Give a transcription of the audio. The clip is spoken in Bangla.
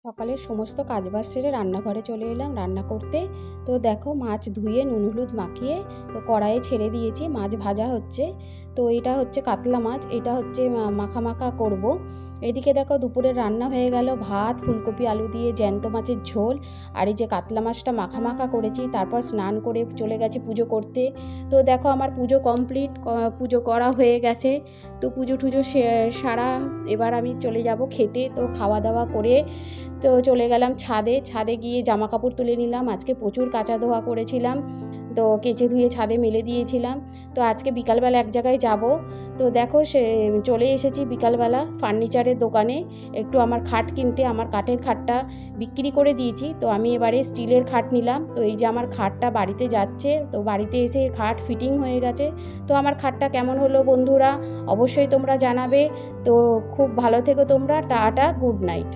সকালের সমস্ত কাজবাজ সেরে রান্নাঘরে চলে এলাম রান্না করতে। তো দেখো মাছ ধুয়ে নুন হলুদ মাখিয়ে তো কড়াইয়ে ছেড়ে দিয়েছি, মাছ ভাজা হচ্ছে। তো এটা হচ্ছে কাতলা মাছ, এটা হচ্ছে মাখা মাখা করব। এদিকে দেখো দুপুরের রান্না হয়ে গেল, ভাত ফুলকপি আলু দিয়ে জ্যান্ত মাছের ঝোল। আর এই যে কাতলা মাছটা মাখা মাখা করেছি, তারপর স্নান করে চলে গেছি পুজো করতে। তো দেখো আমার পুজো কমপ্লিট, পুজো করা হয়ে গেছে। তো পুজো টুজো সারা, এবার আমি চলে যাব খেতে। তো খাওয়া দাওয়া করে তো চলে গেলাম ছাদে। ছাদে গিয়ে জামা কাপড় তুলে নিলাম, আজকে প্রচুর কাচা ধোয়া করেছিলাম, তো কেচে ধুয়ে ছাদে মেলে দিয়েছিলাম। তো আজকে বিকালবেলা এক জায়গায় যাব। তো দেখো সে চলে এসেছি বিকালবেলা ফার্নিচারের দোকানে একটু আমার খাট কিনতে। আমার কাঠের খাটটা বিক্রি করে দিয়েছি, তো আমি এবারে স্টিলের খাট নিলাম। তো এই যে আমার খাটটা বাড়িতে যাচ্ছে, তো বাড়িতে এসে খাট ফিটিং হয়ে গেছে। তো আমার খাটটা কেমন হলো বন্ধুরা অবশ্যই তোমরা জানাবে। তো খুব ভালো থেকো তোমরা, টাটা, গুড নাইট।